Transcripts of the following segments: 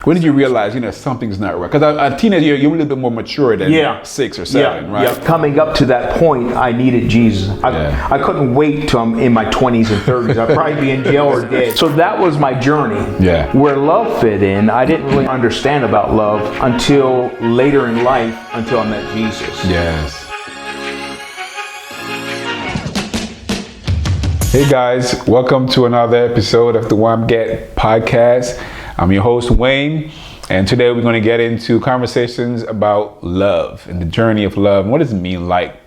When did you realize, something's not right? Because a teenager, you're a little bit more mature than 6 or 7, right? Yeah. Coming up to that point, I needed Jesus. I couldn't wait till I'm in my 20s and 30s. I'd probably be in jail or dead. So that was my journey. Yeah. Where love fit in, I didn't really understand about love until later in life, until I met Jesus. Yes. Hey guys, welcome to another episode of the Wamget podcast. I'm your host, Wayne, and today we're going to get into conversations about love and the journey of love. What does it mean what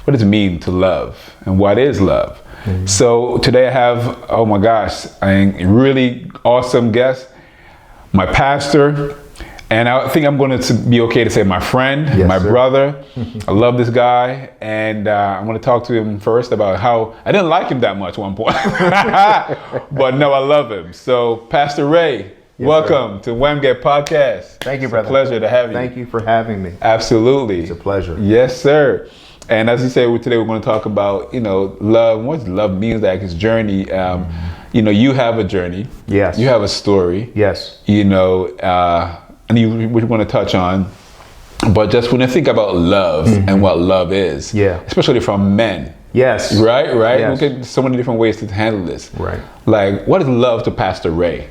does it mean to love, and what is love? Mm-hmm. So today I have, oh my gosh, a really awesome guest, my pastor, and I think I'm going to be okay to say my friend, my brother. I love this guy, and I'm going to talk to him first about how I didn't like him that much at one point, but no, I love him. So Pastor Ray, welcome to Wamget podcast. Thank you, brother. It's a pleasure to have you. Thank you for having me. Absolutely. It's a pleasure. Yes, sir. And as you say, today we're going to talk about, love, what love means, like his journey. You have a journey. Yes. You have a story. Yes. And we want to touch on, but just when I think about love and what love is, especially from men. Yes. Right? Yes. Look at so many different ways to handle this. Right. Like, what is love to Pastor Ray?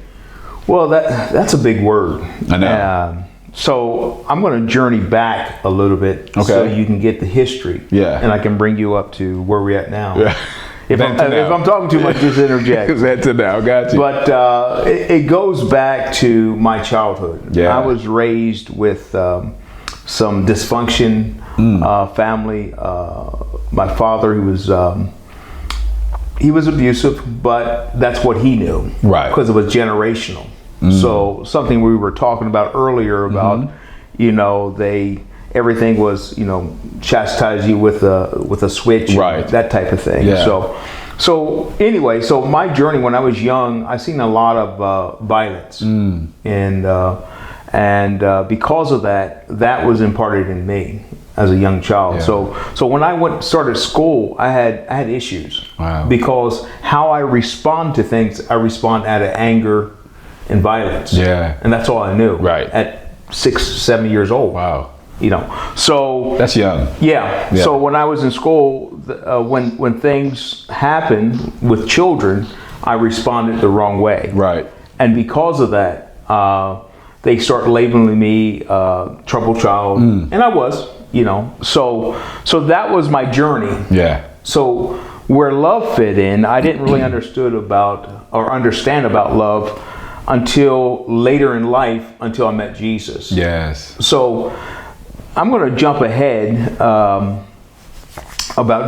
Well, that's a big word. I know. So I'm going to journey back a little bit so you can get the history. Yeah. And I can bring you up to where we're at now. Yeah. If I'm talking too much, just interject. Head to now, got you. But it goes back to my childhood. Yeah. I was raised with some dysfunction family. My father, he was abusive, but that's what he knew. Right. Because it was generational. So something we were talking about earlier about, everything was, chastise you with a switch, right? That type of thing. Yeah. So anyway, so my journey when I was young, I seen a lot of violence, and because of that was imparted in me as a young child. Yeah. So when I started school, I had issues. Wow. Because how I respond to things, I respond out of anger and violence. Yeah. And that's all I knew. Right. At 6, 7 years old. Wow. So that's young. Yeah. So when I was in school, when things happen with children, I responded the wrong way. Right. And because of that, they start labeling me trouble child, and I was, So that was my journey. Yeah. So where love fit in, I didn't really understand about love until later in life, until I met Jesus. Yes. So I'm going to jump ahead about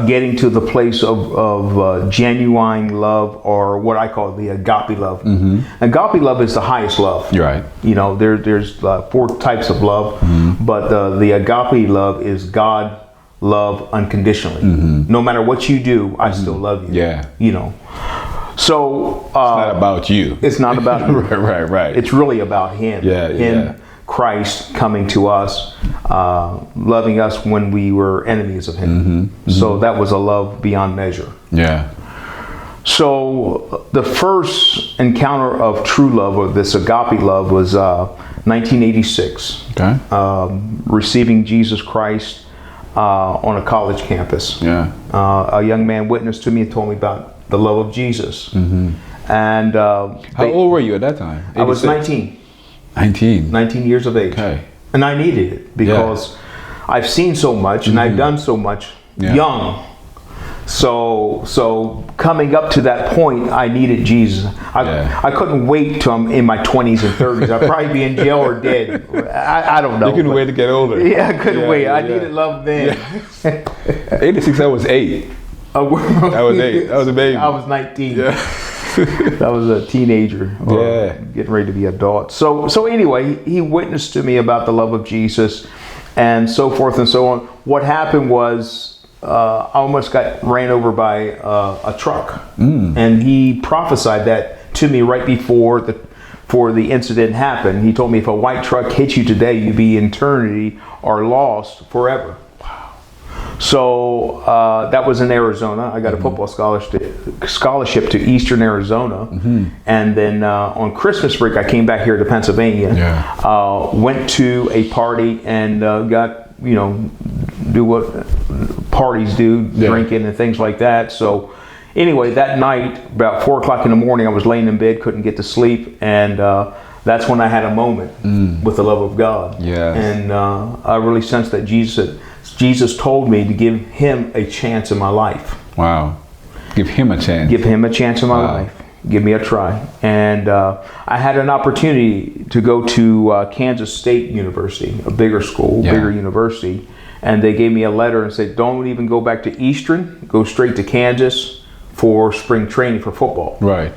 getting to the place of genuine love, or what I call the agape love. Mm-hmm. Agape love is the highest love. You're right. There's 4 types of love, but the agape love is God love unconditionally. Mm-hmm. No matter what you do, I still love you. Yeah. So it's not about you. It's not about you. Right. It's really about Him. Yeah. Christ coming to us, loving us when we were enemies of Him. Mm-hmm. Mm-hmm. So that was a love beyond measure. Yeah. So the first encounter of true love, or this agape love, was 1986. Okay. Receiving Jesus Christ on a college campus. Yeah. A young man witnessed to me and told me about the love of Jesus. Mm-hmm. And how old were you at that time? 86? I was 19. 19 years of age. Okay. And I needed it because I've seen so much and I've done so much young. So coming up to that point, I needed Jesus. I couldn't wait till I'm in my 20s and 30s. I'd probably be in jail or dead. I don't know. You couldn't wait to get older. Yeah, I couldn't wait. I needed love then. 86, I was 8. I was 8. I was a baby. I was 19. Yeah. I was a teenager, getting ready to be adult. So anyway, he witnessed to me about the love of Jesus, and so forth and so on. What happened was I almost got ran over by a truck, and he prophesied that to me right before the incident happened. He told me, if a white truck hits you today, you'll be in eternity or lost forever. Wow. So that was in Arizona. I got a football scholarship to Eastern Arizona. And then on Christmas break, I came back here to Pennsylvania. Went to a party and got, do what parties do, drinking and things like that. So anyway, that night, about 4 o'clock in the morning, I was laying in bed, couldn't get to sleep. And that's when I had a moment with the love of God. And I really sensed that Jesus told me to give him a chance in my life. Wow. Give him a chance. Give him a chance in my life. Give me a try. And I had an opportunity to go to Kansas State University, a bigger school, bigger university. And they gave me a letter and said, don't even go back to Eastern. Go straight to Kansas for spring training for football. Right.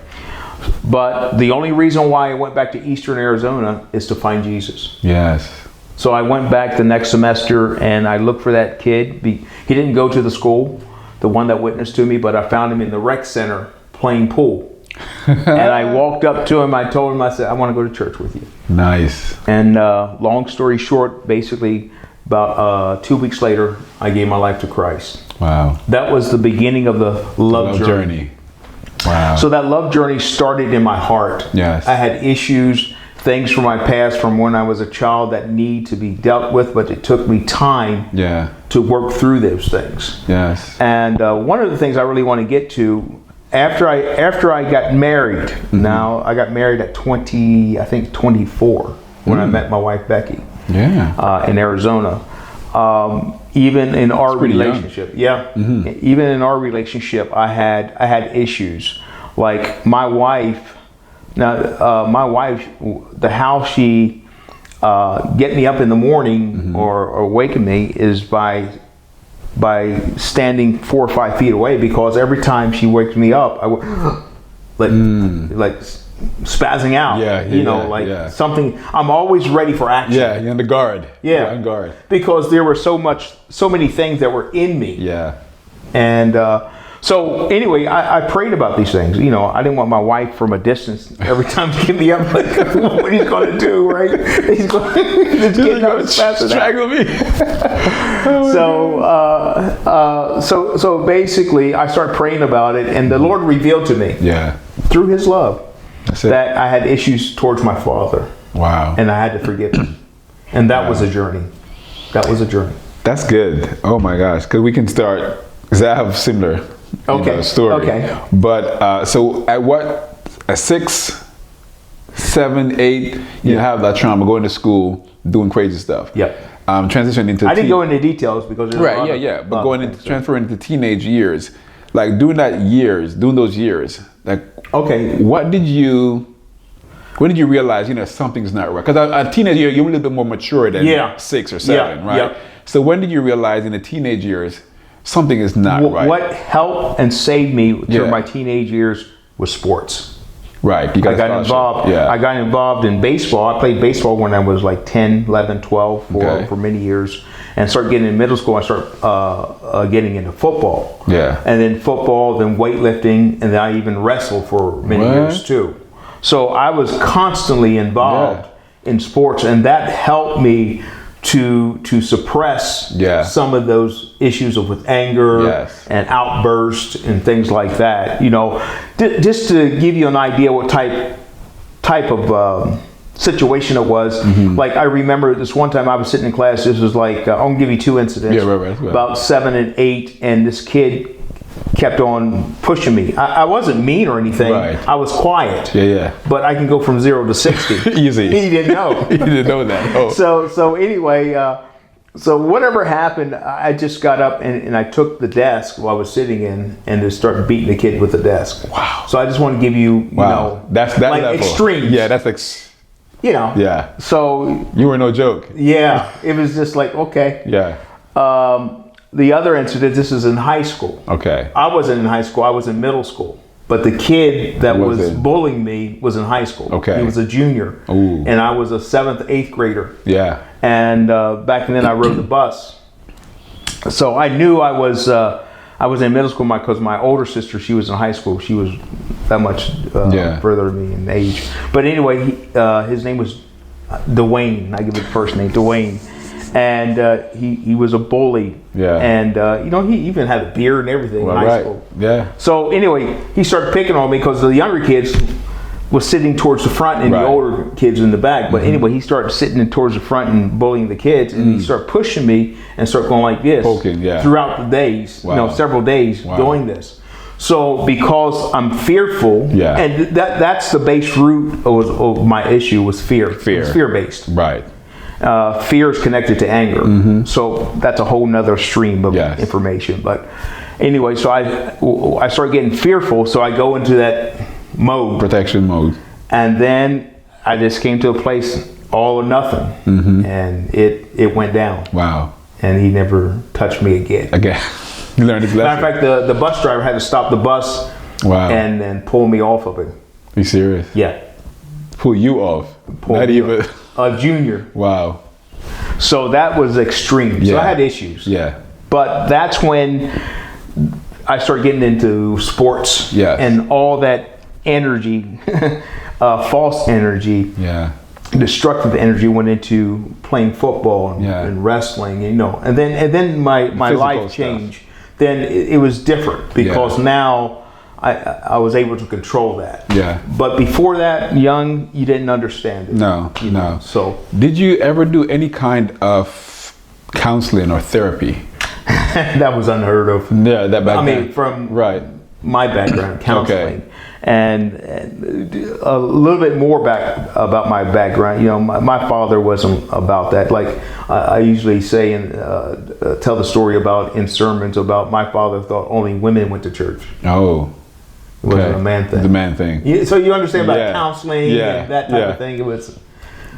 But the only reason why I went back to Eastern Arizona is to find Jesus. Yes. So I went back the next semester and I looked for that kid. He didn't go to the school, the one that witnessed to me, but I found him in the rec center playing pool. And I walked up to him, I told him, I said, I want to go to church with you. Nice. And long story short, basically about 2 weeks later, I gave my life to Christ. Wow. That was the beginning of the love journey. Wow. So that love journey started in my heart. Yes. I had issues, things from my past from when I was a child that need to be dealt with, but it took me time to work through those things. Yes. And one of the things I really want to get to, after I got married, now I got married at 24 when I met my wife Becky. In Arizona. Even in our relationship, even in our relationship, I had issues. Like my wife, the how she get me up in the morning or waken me is by standing 4 or 5 feet away, because every time she wakes me up, I would like spazzing out. Something. I'm always ready for action. You're on the guard. You're on guard. Because there were so many things that were in me. And so anyway, I prayed about these things. I didn't want my wife from a distance every time to get me up. Like, what he's going to do, right? He's going to strangle me. So basically, I started praying about it, and the Lord revealed to me, through His love, that I had issues towards my father. Wow. And I had to forgive him. And that was a journey. That's good. Oh my gosh. Because we can start, because I have similar story. But so at 6, 7, 8, you have that trauma, going to school, doing crazy stuff. Transitioning into... I didn't go into details because... But transferring into teenage years, like doing those years, like... When did you realize, something's not right? Because at teenage years, you're a little bit more mature than 6 or 7, right? So when did you realize in the teenage years, something is not right? What helped and saved me during my teenage years was sports. Right. I got involved. I got involved in baseball. I played baseball when I was like 10, 11, 12 for many years. And started getting in middle school. I started getting into football. And then football, then weightlifting, and then I even wrestled for many years too. So I was constantly involved in sports, and that helped me to suppress some of those issues with anger and outbursts and things like that. Just to give you an idea what type of situation it was. Like I remember this one time I was sitting in class. This was like I'm gonna give you 2 incidents. About 7 and 8, and this kid kept on pushing me. I wasn't mean or anything. I was quiet. But I can go from 0 to 60 easy. He didn't know. He didn't know that. So anyway, so whatever happened, I just got up and I took the desk while I was sitting in and just started beating the kid with the desk. Wow. So I just want to give you, that's like level. Extremes. That's like. So you were no joke. It was just like, okay. The other incident, this is in high school. I wasn't in high school, I was in middle school. But the kid that was bullying me was in high school. He was a junior. And I was a 7th, 8th grader. And back then I rode the bus. So I knew I was in middle school because my older sister, she was in high school. She was that much further than me in age. But anyway, his name was Dwayne. I give it the first name, Dwayne. And he was a bully. Yeah. And, he even had a beard and everything in high school. Yeah. So anyway, he started picking on me because the younger kids was sitting towards the front and the older kids in the back. But anyway, he started sitting towards the front and bullying the kids. And he started pushing me and started going like this. Poking, throughout the days, several days doing this. So because I'm fearful, and that's the base root of my issue was fear. It was fear-based. Right. Fear is connected to anger. So that's a whole nother stream of information. But anyway, so I started getting fearful. So I go into that mode. Protection mode. And then I just came to a place all or nothing. And it went down. Wow. And he never touched me again. You learned his lesson. Matter of fact, the bus driver had to stop the bus and then pull me off of it. Are you serious? Yeah. Pull you off? Not even. A junior. Wow. So that was extreme. So I had issues. Yeah. But that's when I started getting into sports. And all that energy, false energy. Destructive energy went into playing football and wrestling, and then my life changed. Then it was different because now I was able to control that. But before that, young, you didn't understand it. No. So did you ever do any kind of counseling or therapy? That was unheard of. Yeah, that back then. From my background, counseling. And a little bit more about my background. My father wasn't about that. Like I usually say and tell the story about in sermons about my father thought only women went to church. Oh, it wasn't a man thing. The man thing. So you understand about counseling and that type of thing. It was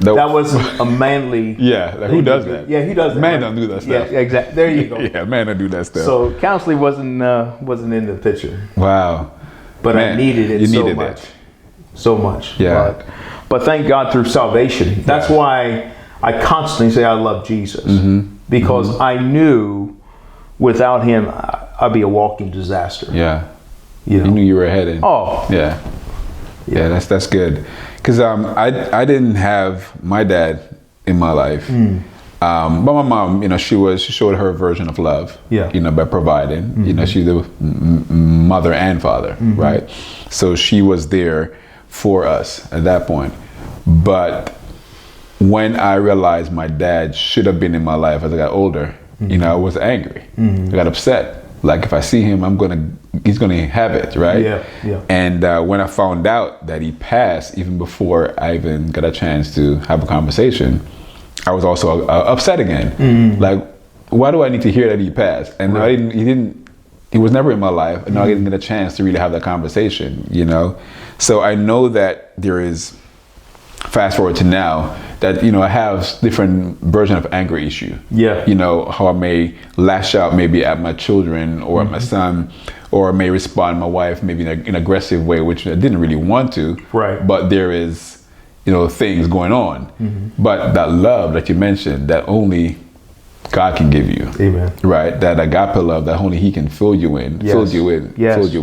that wasn't a manly. Who does that? Yeah, who does that? Man don't do that stuff. Yeah, exactly. There you go. Man don't do that stuff. So counseling wasn't in the picture. Wow. But I needed it so much. Yeah. But thank God through salvation. That's why I constantly say I love Jesus. Because I knew without him, I'd be a walking disaster. Yeah. You knew you were headed. Oh. Yeah. That's good. Because I didn't have my dad in my life. But my mom, she showed her version of love, by providing, she's the mother and father, right? So she was there for us at that point. But when I realized my dad should have been in my life as I got older, I was angry. I got upset. Like if I see him, he's gonna have it, right? Yeah. And when I found out that he passed, even before I even got a chance to have a conversation, I was also upset again. Like, why do I need to hear that he passed? And he was never in my life, and now I didn't get a chance to really have that conversation, So I know that there is, fast forward to now, that, I have different version of anger issue. How I may lash out maybe at my children or at my son, or I may respond to my wife maybe in an aggressive way, which I didn't really want to. Right. But there is, things going on. But that love that you mentioned, that only God can give you. Amen. Right? That agape love that only he can fill you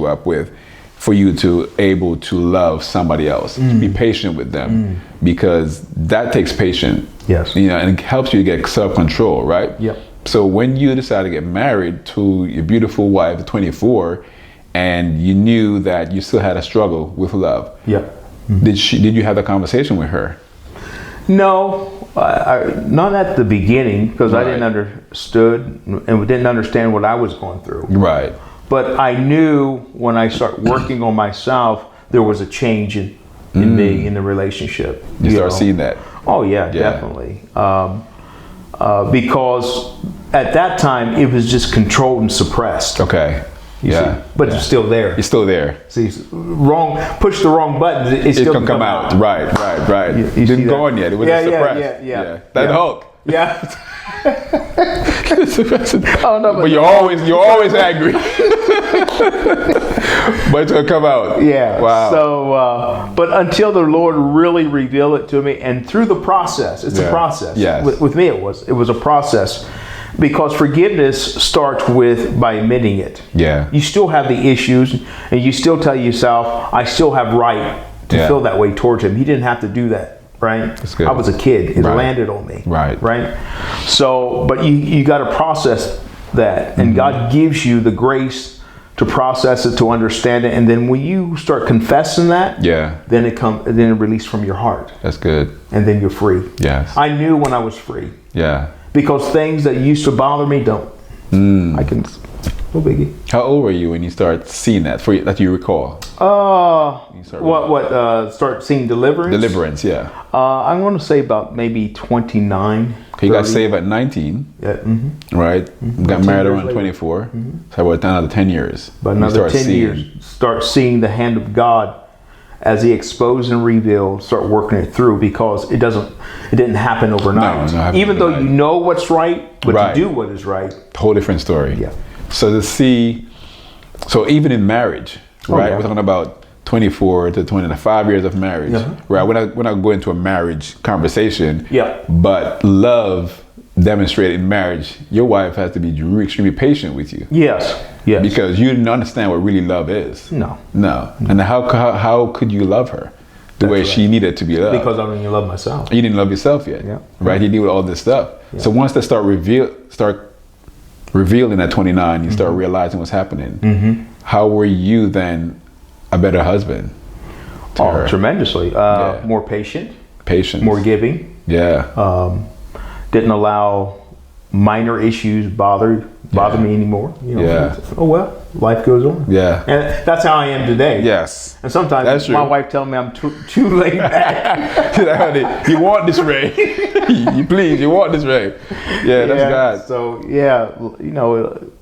up with, for you to able to love somebody else, to be patient with them, because that takes patience. And it helps you get self-control, right? So when you decide to get married to your beautiful wife at 24, and you knew that you still had a struggle with love, did you have that conversation with her? No, not at the beginning, because I didn't understood and didn't understand what I was going through. Right. But I knew when I started working on myself, there was a change in me, in the relationship. You start seeing that. Oh yeah, definitely. Because at that time it was just controlled and suppressed. Okay. See? But it's still there. It's still there. See, push the wrong button, it still can come out. Right. You didn't go on yet. It was suppressed. That Hulk. Oh no, but you're always angry. But it's gonna come out. Wow. So, but until the Lord really revealed it to me, and through the process, it's a process. With me, it was a process. Because forgiveness starts by admitting it. You still have the issues, and you still tell yourself, I still have right to feel that way towards him. He didn't have to do that. right? That's good. I was a kid. It Right. landed on me. Right. Right. So, but you got to process that, and God gives you the grace to process it, to understand it, and then when you start confessing that, then it released from your heart. That's good. And then you're free. Yes. I knew when I was free. Yeah. Because things that used to bother me don't. I can. No biggie. How old were you when you started seeing that that you recall? Start seeing deliverance? Deliverance, yeah. I'm going to say about maybe 29. You got saved at 19, right? Got married around 24. So about another 10 years. But another 10 years, start seeing the hand of God as He exposed and revealed, start working it through, because it didn't happen overnight. No, even though you know what's right, but Right. you do what is right. Whole different story. Yeah. So to see, so even in marriage, right? yeah. We're talking about 24 to 25 years of marriage, right? We're not going to a marriage conversation, but love demonstrated in marriage, your wife has to be extremely patient with you. Yes. Because you didn't understand what really love is. No. And how could you love her the way she needed to be loved? Because I don't even love myself. You didn't love yourself yet, right? You deal with all this stuff. So once they start revealing at 29, you start realizing what's happening. How were you then a better husband to her? Tremendously. More patient. Patience. More giving. Yeah. Didn't allow minor issues bother me anymore. Oh well, life goes on. Yeah. And that's how I am today. Yes. And sometimes my wife tells me I'm too laid back. Honey, you want this, Ray. you want this, Ray. Yeah, that's God. So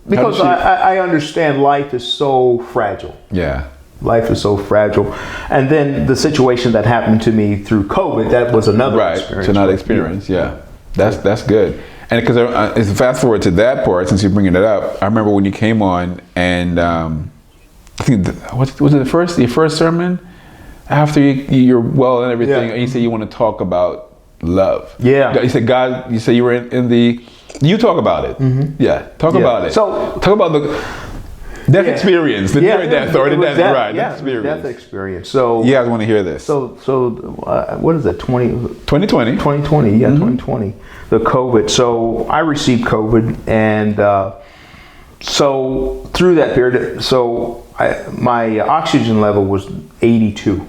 because I understand life is so fragile. Yeah. Life is so fragile. And then the situation that happened to me through COVID, that was another experience. It's another experience, That's good. And because fast forward to that part, since you're bringing it up, I remember when you came on, and I think was it your first sermon after you're well and everything, and you said you want to talk about love. Yeah. You said God. You said you were in the. You talk about it. Yeah. Talk about it. So talk about the death experience, the near death or the death, right? Death experience. Death experience. So you guys want to hear this? So what is it? 2020. 2020. The COVID. So I received COVID, and so through that period, my oxygen level was 82.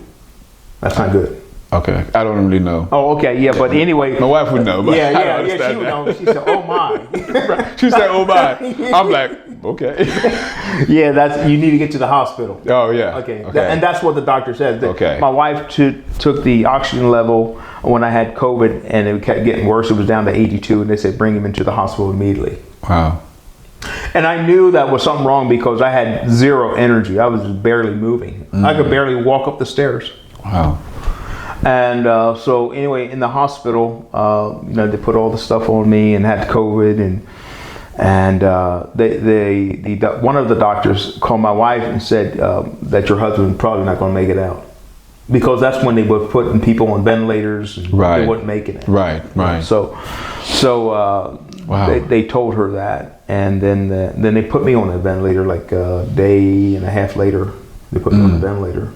That's not good. Okay, I don't really know. Oh, okay, yeah, but anyway, my wife would know. But she would know. She said, "Oh my." She said, "Oh my." I'm like, okay. You need to get to the hospital. Oh yeah. Okay. And that's what the doctor said. Okay. My wife took the oxygen level when I had COVID, and it kept getting worse. It was down to 82, and they said bring him into the hospital immediately. Wow. And I knew that was something wrong because I had zero energy. I was just barely moving. I could barely walk up the stairs. Wow. And so anyway, in the hospital, they put all the stuff on me and had COVID, and one of the doctors called my wife and said that your husband probably not going to make it out, because that's when they were putting people on ventilators and they weren't making it. Right. So they told her that, and then they put me on a ventilator like a day and a half later. They put me on a ventilator,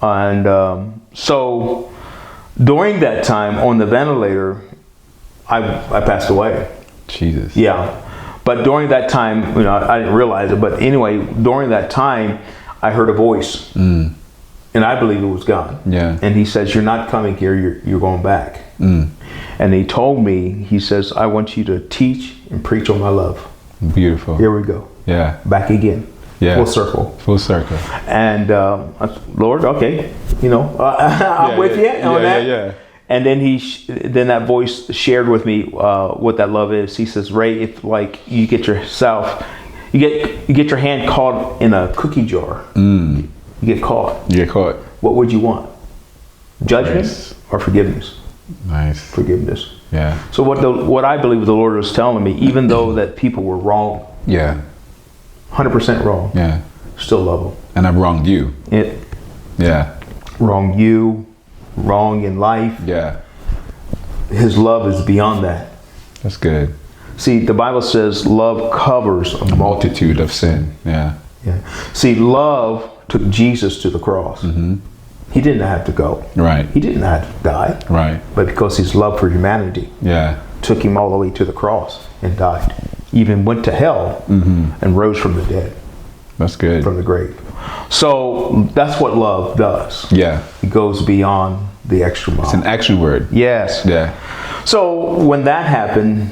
and so during that time on the ventilator, I passed away. Jesus. Yeah. But during that time, I didn't realize it. But anyway, during that time, I heard a voice, and I believe it was God. Yeah. And He says, "You're not coming here. You're going back." And He told me, He says, "I want you to teach and preach on my love." Beautiful. Here we go. Yeah. Back again. Yeah. Full circle. And Lord, okay, I'm with you on that. Yeah. And then then that voice shared with me what that love is. He says, "Ray, if like you get your hand caught in a cookie jar, you get caught. What would you want? Judgment or forgiveness?" Nice. Forgiveness. Yeah. So what I believe the Lord was telling me, even though that people were wrong. Yeah. 100% wrong. Yeah. Still love them. And I've wronged you. Wronged you. Wrong in life. Yeah. His love is beyond that. That's good. See, the Bible says love covers a multitude of sin. Yeah. See, love took Jesus to the cross. He didn't have to go. Right. He didn't have to die. Right. But because his love for humanity took him all the way to the cross and died. Even went to hell and rose from the dead. That's good. From the grave. So that's what love does. Yeah. It goes beyond the extra mile. It's an action word. Yes. Yeah. So when that happened,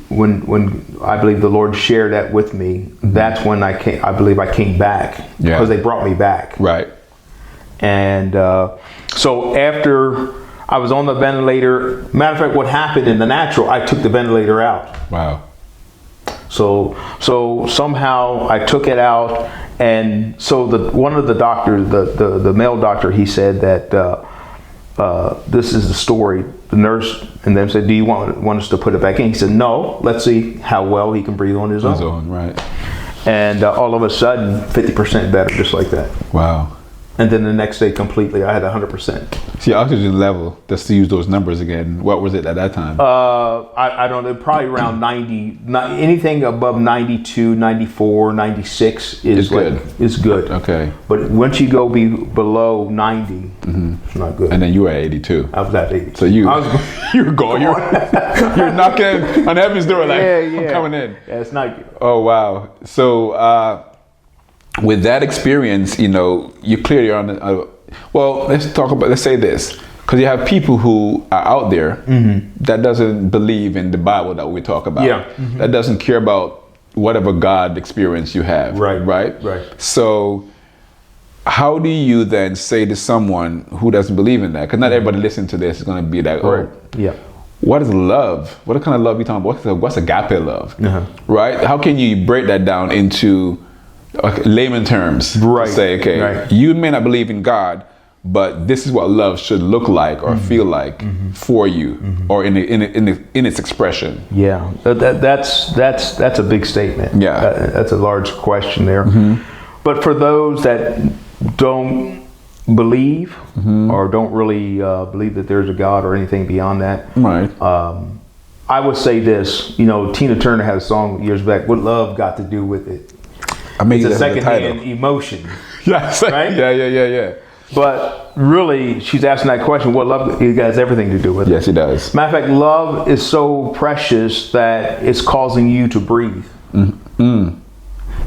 when I believe the Lord shared that with me, that's when I came back. Because they brought me back. Right. And so after I was on the ventilator, matter of fact, what happened in the natural, I took the ventilator out. Wow. So somehow I took it out, and so one of the doctors, the male doctor, he said that this is the story. The nurse and then said, "Do you want us to put it back in?" He said, "No. Let's see how well he can breathe on his own." Right. And all of a sudden, 50% better, just like that. Wow. And then the next day, completely, I had 100%. See, oxygen level, just to use those numbers again, what was it at that time? I don't know, probably around 90, anything above 92, 94, 96 is good. Is good. Okay. But once you go below 90, it's not good. And then you were at 82. I was at 82. So you were going, you're knocking on heaven's door like, I'm coming in. Yeah, it's not good. Oh, wow. So, with that experience, you clearly are on well, let's say this, because you have people who are out there that doesn't believe in the Bible that we talk about, that doesn't care about whatever God experience you have, right. So how do you then say to someone who doesn't believe in that, because not everybody listening to this is going to be like, what is love? What kind of love are you talking about? What's agape love, right? How can you break that down into layman terms, say, okay, you may not believe in God, but this is what love should look like or feel like for you, or in its expression. Yeah, that's a big statement. Yeah, that's a large question there. But for those that don't believe or don't really believe that there's a God or anything beyond that, I would say this. Tina Turner had a song years back. What love got to do with it? It's a secondhand emotion. Yes. Right? Yeah. But really, she's asking that question, what love has everything to do with it. Yes, it does. Matter of fact, love is so precious that it's causing you to breathe.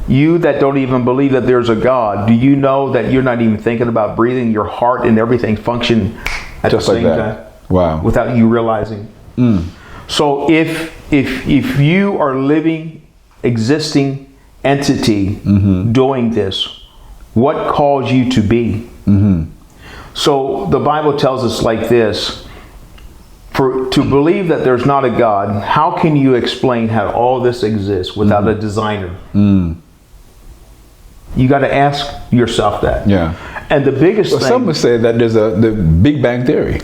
You that don't even believe that there's a God, do you know that you're not even thinking about breathing? Your heart and everything function at the same time. Wow. Without you realizing. So if you are living, existing entity doing this, what calls you to be? So the Bible tells us like this: to believe that there's not a God, how can you explain how all this exists without a designer? You got to ask yourself that. Yeah. And the biggest thing, some would say that there's the Big Bang Theory.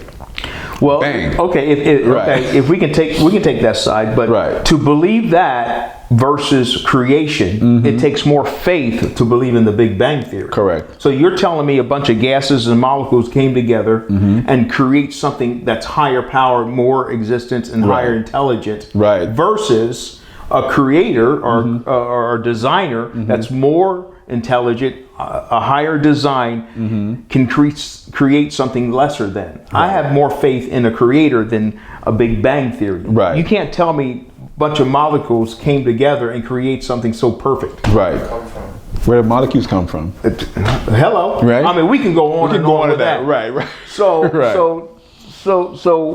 Well, Bang. okay, if we can take that side, but to believe that versus creation, it takes more faith to believe in the Big Bang Theory. Correct. So you're telling me a bunch of gases and molecules came together and create something that's higher power, more existence, and higher intelligence, versus a creator or a designer that's more intelligent, a higher design can create something lesser than. I have more faith in a creator than a Big Bang Theory. You can't tell me a bunch of molecules came together and create something so perfect. Where do molecules come from? Hello. Right. I mean, we can go on. We can go on to that. So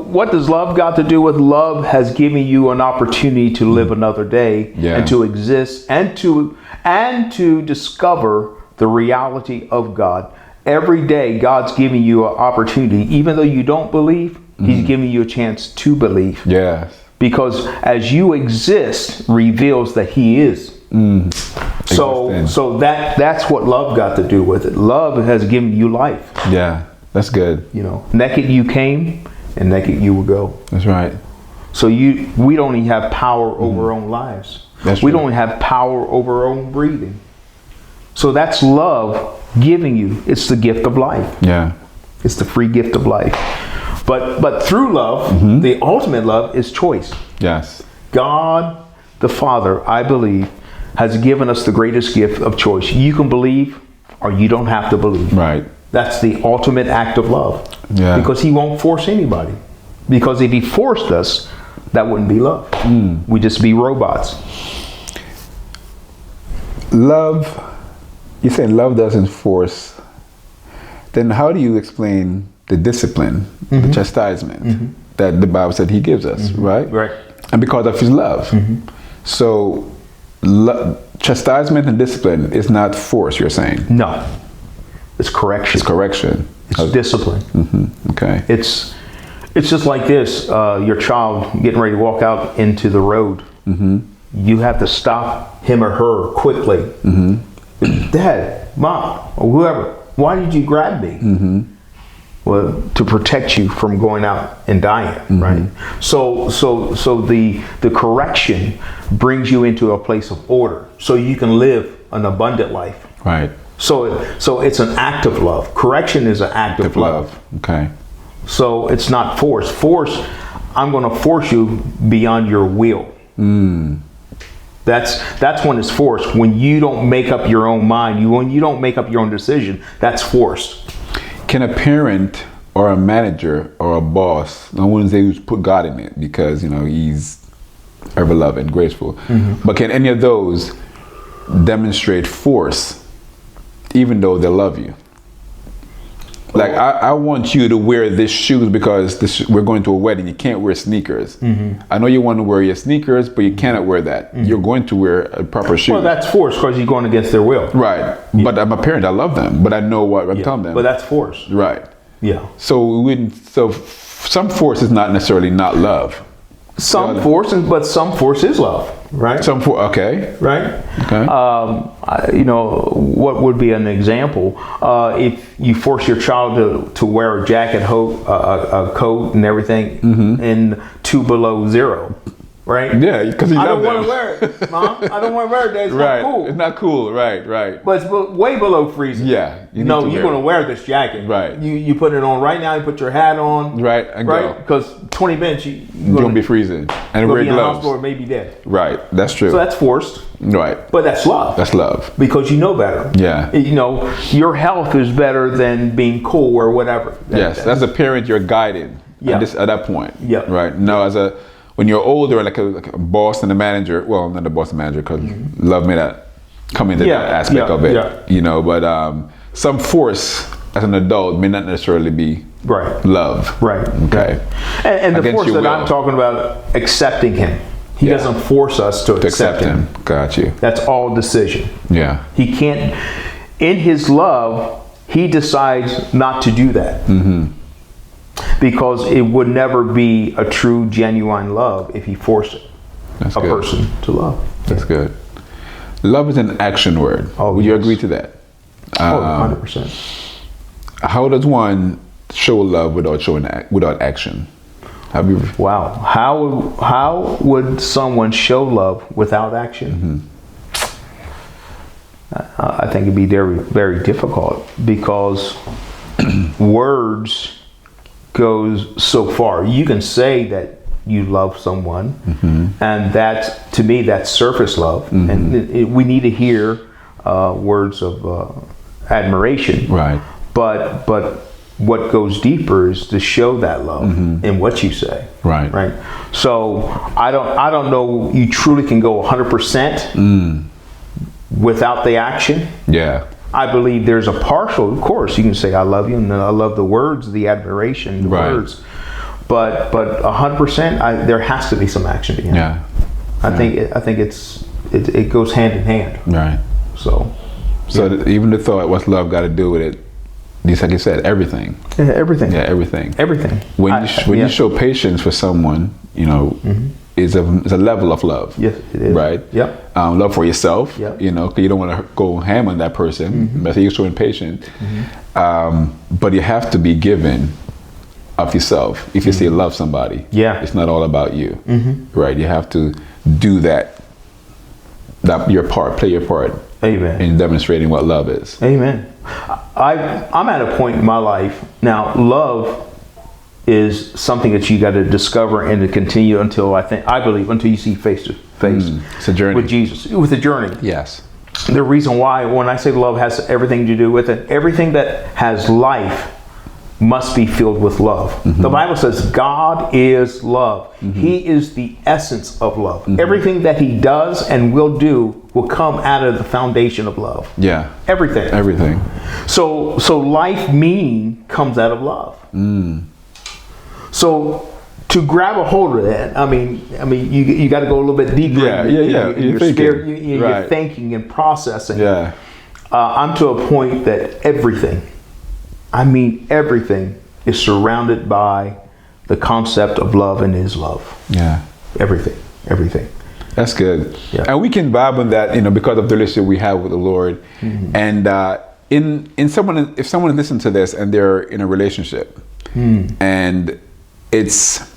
what does love got to do with? Love has given you an opportunity to live another day and to exist and to discover the reality of God. Every day God's giving you an opportunity. Even though you don't believe, He's giving you a chance to believe. Yes. Because as you exist reveals that He is. So that's what love got to do with it. Love has given you life. Yeah. That's good. Naked you came, and naked you will go. That's right. So we don't even have power over our own lives. We don't have power over our own breathing. So that's love giving you. It's the gift of life. Yeah. It's the free gift of life. But through love, the ultimate love is choice. Yes. God, the Father, I believe, has given us the greatest gift of choice. You can believe, or you don't have to believe. Right. That's the ultimate act of love. Yeah. Because he won't force anybody. Because if he forced us, that wouldn't be love. We'd just be robots. Love, you're saying love doesn't force. Then how do you explain the discipline, the chastisement that the Bible said he gives us, right? Right. And because of his love. So chastisement and discipline is not force, you're saying? No. It's correction. It's correction. It's discipline. Okay. It's just like this. Your child getting ready to walk out into the road. You have to stop him or her quickly. Dad, Mom, or whoever, why did you grab me? Well, to protect you from going out and dying, right? So the correction brings you into a place of order, so you can live an abundant life. Right. So it's an act of love. Correction is an act of love. Okay. So it's not force. Force, I'm going to force you beyond your will. That's when it's forced. When you don't make up your own mind, when you don't make up your own decision, that's forced. Can a parent or a manager or a boss, I wouldn't say who's put God in it because, he's ever loving, graceful, but can any of those demonstrate force even though they love you? Like, I want you to wear this shoes because we're going to a wedding. You can't wear sneakers. I know you want to wear your sneakers, but you cannot wear that. You're going to wear a proper shoe. Well, that's force because you're going against their will. Right. But I'm a parent. I love them, but I know what I'm telling them. But that's force. Right. Yeah. So some force is not necessarily not love. Some force, but some force is love, right? Okay. Right? Okay. What would be an example? If you force your child to wear a jacket, a coat and everything in 2 below 0, right? Yeah, because I don't want to wear it, Mom. I don't want to wear it. It's not cool. It's not cool. Right. But it's way below freezing. Yeah. You're going to wear this jacket. Right. You put it on right now. You put your hat on. Right. And go. Because 20 minutes you're going to be freezing and wear gloves. Or maybe dead. Right. That's true. So that's forced. Right. But that's love. That's love. Because you know better. Yeah. Your health is better than being cool or whatever. Yes. As a parent, you're guided at that point. Yeah. Right. Now, when you're older, like a boss and a manager, well, not a boss and manager, because love may not come into that aspect of it, but some force as an adult may not necessarily be love. Right. Okay. And the force that I'm talking about, accepting him. He doesn't force us to accept him. Got you. That's all decision. Yeah. He can't, in his love, he decides not to do that. Because it would never be a true, genuine love if he forced a person to love. That's good. Love is an action word. Would you agree to that? 100%. How does one show love without action? Wow. How would someone show love without action? I think it'd be very, very difficult because words goes so far. You can say that you love someone, and that, to me, that's surface love, and we need to hear words of admiration. Right. But what goes deeper is to show that love in what you say. Right. Right. So I don't know. You truly can go 100% without the action. Yeah. I believe there's a partial, of course, you can say I love you and I love the words, the admiration, the words, but 100%, there has to be some action behind. Yeah, I think it goes hand in hand. Right. So even the thought, what's love got to do with it? Just like you said, everything. Yeah, everything. Yeah, everything. Everything. When you show patience for someone, is a level of love. Yes, it is. Right? Yep. Love for yourself, yep. Because you don't want to go ham on that person. But you're showing patience. But you have to be given of yourself. If you say love somebody, it's not all about you. Right? You have to do that your part, play your part. Amen. In demonstrating what love is. Amen. I'm at a point in my life now. Love is something that you got to discover and to continue until I believe until you see face to face. It's a journey with Jesus, with a journey. Yes. the reason why, when I say love has everything to do with it, everything that has life must be filled with love. The Bible says God is love. He is the essence of love. Everything that he does and will do will come out of the foundation of love. Yeah. Everything. So life meaning comes out of love. So to grab a hold of that, I mean, you got to go a little bit deeper. You're thinking. You're thinking and processing. Yeah. I'm to a point that everything is surrounded by the concept of love and his love. Yeah. Everything. That's good. Yeah. And we can vibe on that, because of the relationship we have with the Lord. And if someone listens to this and they're in a relationship and it's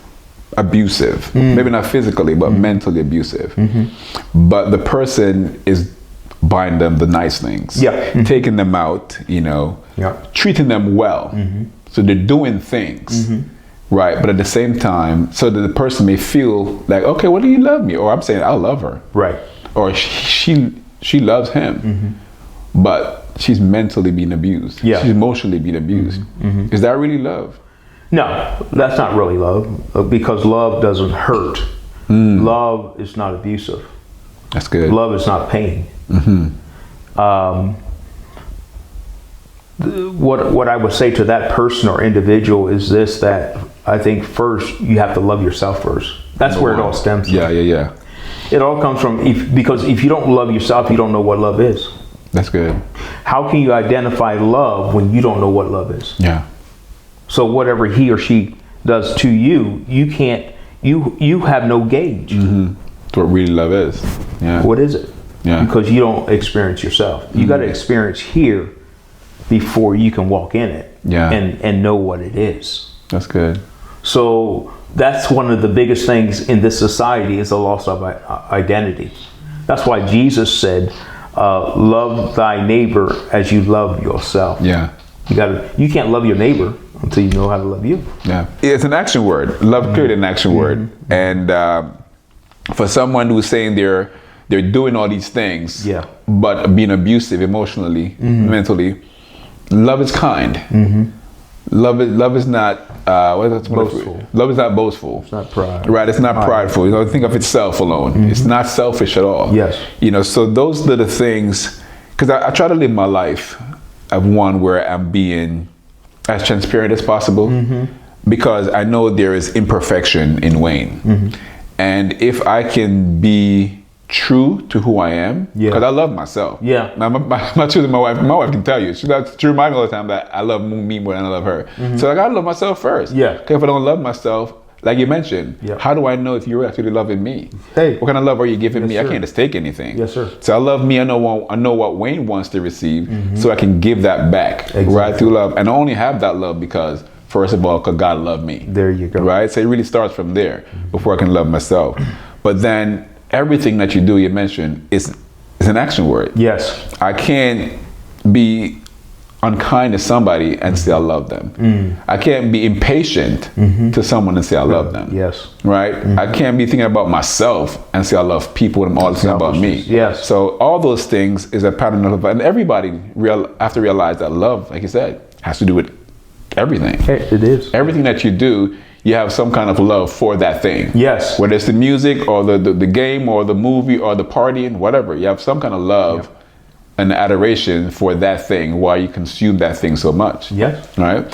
abusive, maybe not physically, but mentally abusive, but the person is buying them the nice things, taking them out, treating them well. So they're doing things, right? But at the same time, so that the person may feel like, okay, well, do you love me? Or I'm saying, I love her. Right. Or she loves him, but she's mentally being abused. Yeah. She's emotionally being abused. Is that really love? No, that's not really love, because love doesn't hurt. Love is not abusive. That's good. Love is not pain. What I would say to that person or individual is this, that I think first you have to love yourself first. That's where it all stems from. Yeah. It all comes from, because if you don't love yourself, you don't know what love is. That's good. How can you identify love when you don't know what love is? Yeah. So whatever he or she does to you, you can't, you have no gauge. That's what really love is. Yeah. What is it? Yeah. Because you don't experience yourself. You got to experience here before you can walk in it. Yeah. And know what it is. That's good. So that's one of the biggest things in this society, is the loss of identity. That's why Jesus said, love thy neighbor as you love yourself. Yeah. You can't love your neighbor until you know how to love you. Yeah. It's an action word. Love clearly an action word. And for someone who's saying they're doing all these things, but being abusive emotionally, mentally, love is kind. Love is not boastful. Love is not boastful. It's not pride. Right, it's not prideful. Think of itself alone. It's not selfish at all. Yes. So those are the things, because I try to live my life of one where I'm being as transparent as possible, because I know there is imperfection in Wayne. And if I can be true to who I am, because I love myself. Yeah. My truth, my wife can tell you. She reminds me all the time that I love me more than I love her. So I gotta love myself first. Yeah. Because if I don't love myself, like you mentioned, how do I know if you're actually loving me? Hey, what kind of love are you giving me? Sir. I can't just take anything. Yes, sir. So I love me. I know what Wayne wants to receive, so I can give that back, right, through love. And I only have that love because, first of all, because God loved me. There you go. Right. So it really starts from there before I can love myself. But then everything that you do, you mentioned, is an action word. Yes. I can't be unkind to somebody and say I love them. I can't be impatient to someone and say I love them. Yes. Right? I can't be thinking about myself and say I love people and I'm all thinking about me. Yes. So all those things is a pattern of love. And everybody have to realize that love, like you said, has to do with everything. It is. Everything that you do, you have some kind of love for that thing. Yes. Whether it's the music or the game or the movie or the partying, whatever. You have some kind of love and adoration for that thing, why you consume that thing so much. Yes. Right?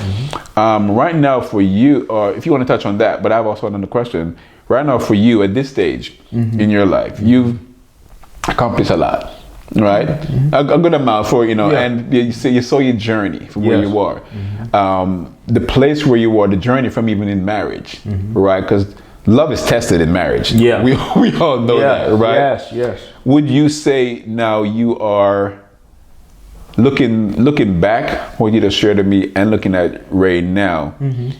Right now for you, or if you want to touch on that, but I have also another question. Right now for you at this stage in your life, you've accomplished a lot, right? A good amount for, and you saw your journey from where you are. The place where you are, the journey from even in marriage, right? Because love is tested in marriage. Yeah. We all know that, right? Yes, yes. Would you say now you are looking back, what you just shared to me, and looking at Ray now,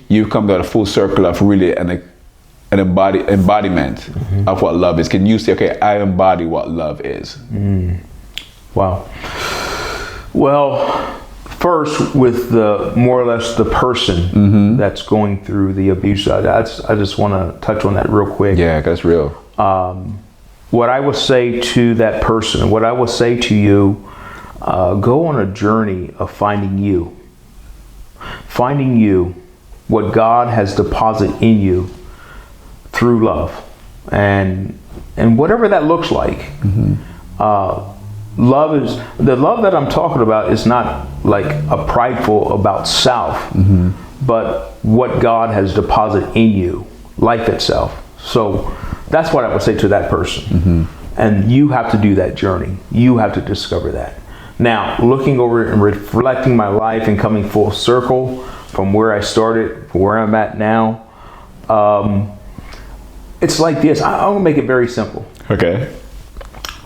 you've come to a full circle of really an embodiment of what love is. Can you say, okay, I embody what love is? Wow. Well, first, with the more or less the person that's going through the abuse, I just want to touch on that real quick. Yeah, that's real. what I would say to that person, what I would say to you, go on a journey of finding you. Finding you, what God has deposited in you through love. And whatever that looks like. Love is, the love that I'm talking about is not like a prideful about self, but what God has deposited in you, life itself. So that's what I would say to that person. And you have to do that journey. You have to discover that. Now, looking over and reflecting my life and coming full circle from where I started, where I'm at now, it's like this. I'm gonna make it very simple. Okay.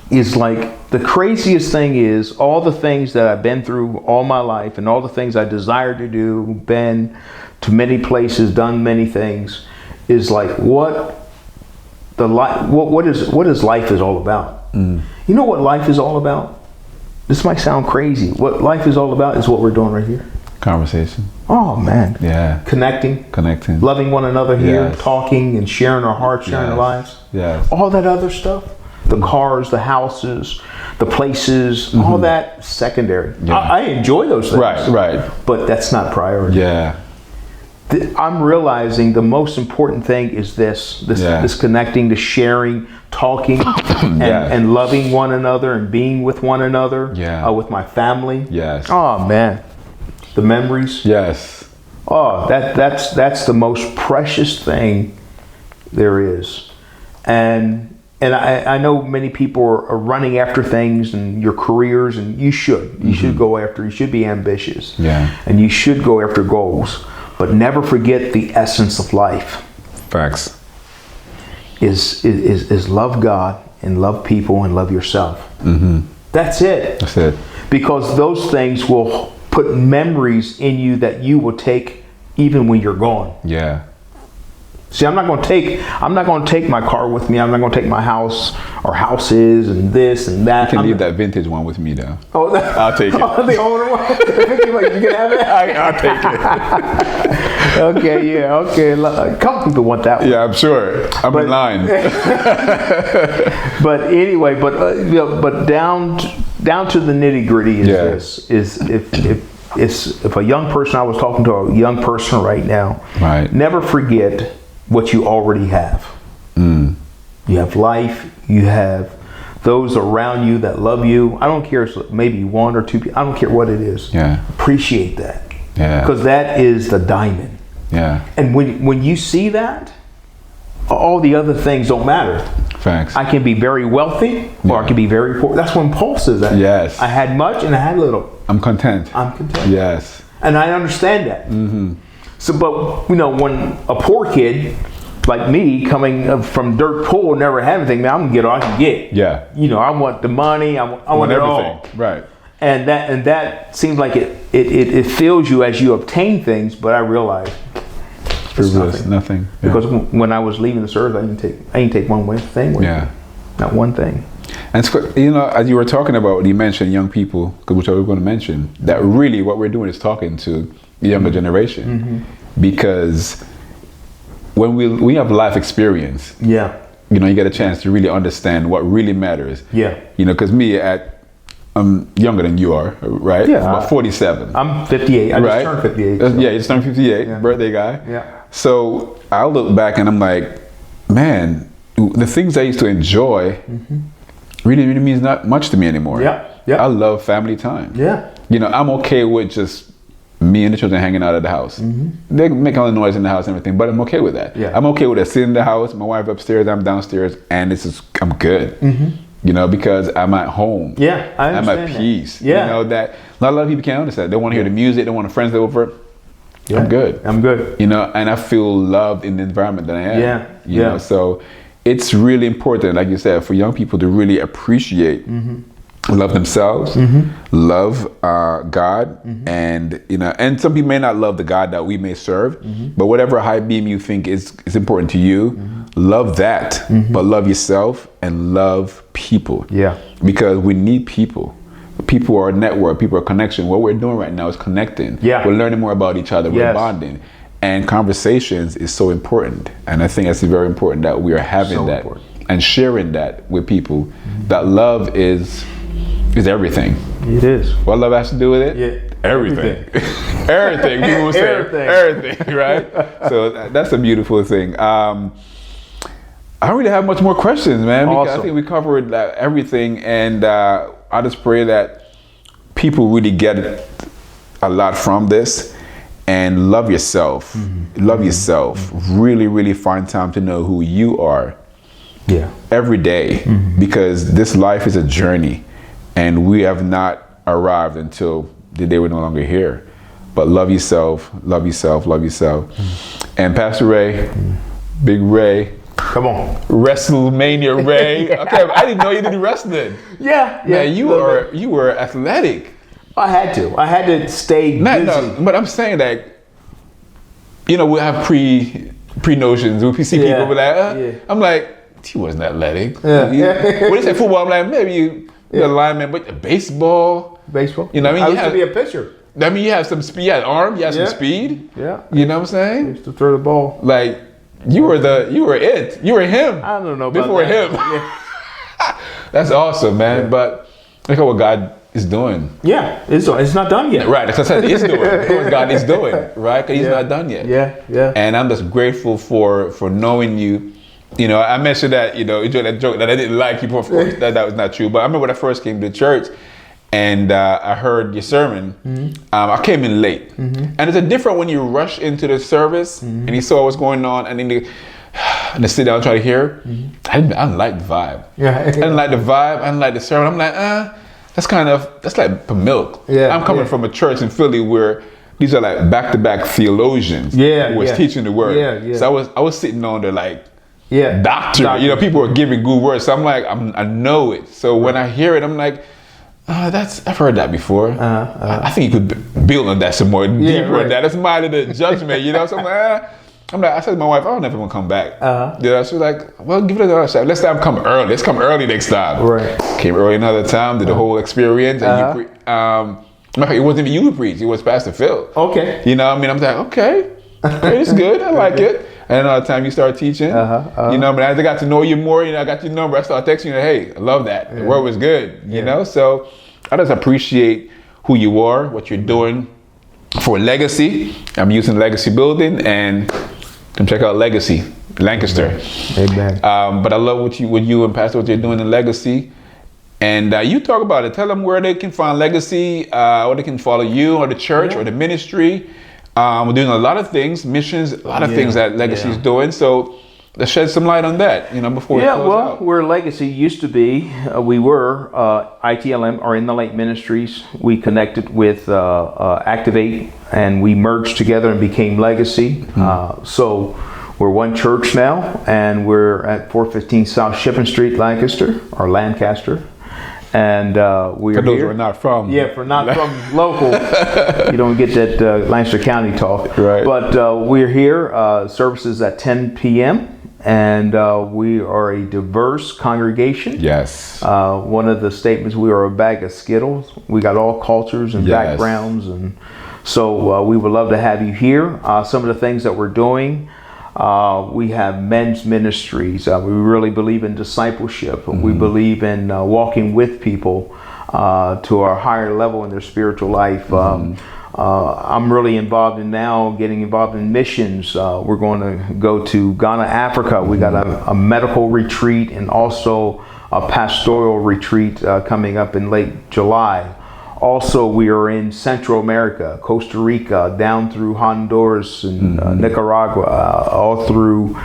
Is like, the craziest thing is all the things that I've been through all my life and all the things I desire to do, been to many places, done many things, is like what is life is all about. You know what life is all about? This might sound crazy. What life is all about is what we're doing right here. Conversation. Oh man. Yeah. Connecting. Loving one another here, yes. Talking and sharing our hearts, sharing our lives. Yes. All that other stuff. The cars, the houses, the places, all that secondary. Yeah. I enjoy those things. Right. But that's not priority. Yeah. I'm realizing the most important thing is this connecting, the sharing, talking, and loving one another and being with one another. Yeah. With my family. Yes. Oh man, the memories. Yes. Oh, that's the most precious thing there is, and I know many people are running after things and your careers, and you should go after. You should be ambitious. Yeah. And you should go after goals. But never forget the essence of life. Facts. Is love God and love people and love yourself. That's it. That's it. Because those things will put memories in you that you will take even when you're gone. Yeah. See, I'm not going to take my car with me. I'm not going to take my house or houses and this and that. You can leave that vintage one with me though. Oh, I'll take it. Oh, the older one. You can have it. I'll take it. Okay, yeah, okay. A couple people want that one. Yeah, I'm sure. I'm in line. But anyway, but down to the nitty gritty is if a young person, I was talking to a young person right now. Right. Never forget what you already have. You have life. You have those around you that love you. I don't care if it's maybe one or two people. I don't care what it is. Yeah. Appreciate that. Yeah. Because that is the diamond. Yeah. And when you see that, all the other things don't matter. Facts. I can be very wealthy or I can be very poor. That's when Paul says that. Yes. I had much and I had little. I'm content. Yes. And I understand that. So, but when a poor kid like me coming from dirt poor, never had anything, man, I'm gonna get all I can get. Yeah. I want the money. I want it everything. all. Right. And that seems like it fills you as you obtain things. But I realized it's nothing. Yeah. Because when I was leaving this earth, I didn't take one thing with me. Not one thing. And as you were talking about, you mentioned young people, which I was going to mention, that really what we're doing is talking to the younger generation, because when we have life experience, you get a chance to really understand what really matters. Because I'm younger than you are, right? Yeah. About 47. I'm 58. I just turned 58. So. Yeah, you just turned 58, birthday guy. Yeah. So I look back and I'm like, man, the things I used to enjoy really means not much to me anymore. I love family time. I'm okay with just me and the children hanging out at the house. They make all the noise in the house and everything, but I'm okay with that. I'm okay with it. Sitting in the house, my wife upstairs, I'm downstairs, and I'm good. Because I'm at home. I understand. I'm at peace. That. That a lot of people can't understand. They want to hear the music. They want friends over. I'm good. And I feel loved in the environment that I am. So it's really important, like you said, for young people to really appreciate, love themselves, love God, and some people may not love the God that we may serve, but whatever high beam you think is important to you, love that, but love yourself and love people. Because we need people. People are a network, people are a connection. What we're doing right now is connecting. We're learning more about each other, we're bonding. And conversations is so important. And I think it's very important that we are having and sharing that with people, that love is everything. It is. What love has to do with it? Yeah. Everything. Everything. People will say everything, right? So that's a beautiful thing. I don't really have much more questions, man, because Awesome. I think we covered everything, and I just pray that people really get a lot from this and love yourself. Love yourself. Really, really find time to know who you are. Yeah. Every day, because this life is a journey, and we have not arrived until the day we're no longer here. But love yourself, love yourself, love yourself. And Pastor Ray, Big Ray, come on, WrestleMania Ray. Okay, I didn't know you did wrestling. Yeah. Man, you were athletic. I had to stay busy. No, but I'm saying that, we have pre notions. We see people be like, I'm like, he wasn't athletic. When they say football, I'm like, maybe you're a lineman, but baseball. Baseball? You know what I mean? I used to be a pitcher. I mean, you have some speed, you had arm, you had some speed. Yeah. You know what I'm I saying? used to throw the ball. Like, you were it. You were him. I don't know about before that. him. Yeah. That's awesome, man. Yeah. But look at what God is doing. Yeah, it's not done yet. Right, that's what I said. He's doing. Look what God is doing, right? Because he's not done yet. Yeah. And I'm just grateful for knowing you. I mentioned that, you enjoyed that joke that I didn't like you. Of course, that was not true. But I remember when I first came to church, and I heard your sermon. I came in late. And it's a different when you rush into the service and you saw what's going on, and then you sit down and try to hear. I didn't like the vibe. I didn't like the vibe. I didn't like the sermon. I'm like, that's like milk. I'm coming from a church in Philly where these are like back-to-back theologians who was teaching the word. So I was sitting on there like, doctor. People are giving good words. So I'm like, I know it. So when I hear it, I'm like, I've heard that before. I think you could build on that some more, deeper on that. That's my little judgment, So I said to my wife, I don't never want to come back. She was like, well, give it another shot. Let's come early. Let's come early next time. Right. Came early another time, did the whole experience. And it wasn't even you who preached. It was Pastor Phil. Okay. I'm like, okay, it's good. I like it. And another time you start teaching, but as I got to know you more, I got your number. I started texting you, hey, I love that. The word was good, So I just appreciate who you are, what you're doing for legacy. I'm using legacy building, and come check out Legacy, Lancaster. Amen. But I love what you and Pastor, what you're doing in legacy. And you talk about it. Tell them where they can find legacy, or they can follow you or the church or the ministry. We're doing a lot of things, missions, a lot of things that Legacy is doing. So let's shed some light on that, before we close out. Where Legacy used to be, we were ITLM, or In the Light Ministries. We connected with Activate, and we merged together and became Legacy. So we're one church now, and we're at 415 South Shipping Street, Lancaster. And we're for those here. who are not from. Yeah, for not from local. You don't get that Lancaster County talk. Right. But we're here, services at 10 p.m. And we are a diverse congregation. Yes. One of the statements, we are a bag of Skittles. We got all cultures and backgrounds. And so we would love to have you here. Some of the things that we're doing. We have men's ministries. We really believe in discipleship. We believe in walking with people to a higher level in their spiritual life. I'm really getting involved in missions. We're going to go to Ghana, Africa. We got a medical retreat and also a pastoral retreat coming up in late July. Also, we are in Central America, Costa Rica, down through Honduras and Nicaragua, all through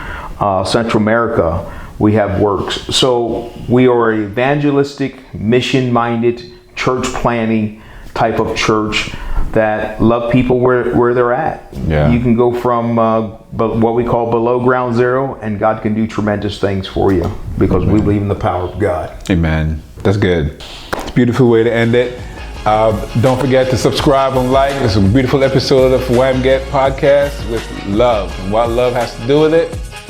Central America. We have works. So we are an evangelistic, mission-minded, church planning type of church that love people where they're at. Yeah. You can go from what we call below ground zero, and God can do tremendous things for you because we believe in the power of God. Amen. That's good. It's a beautiful way to end it. Don't forget to subscribe and like. It's a beautiful episode of Wamget podcast with love. And what love has to do with it?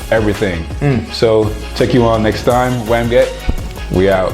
Everything. So check you on next time. Wamget, we out.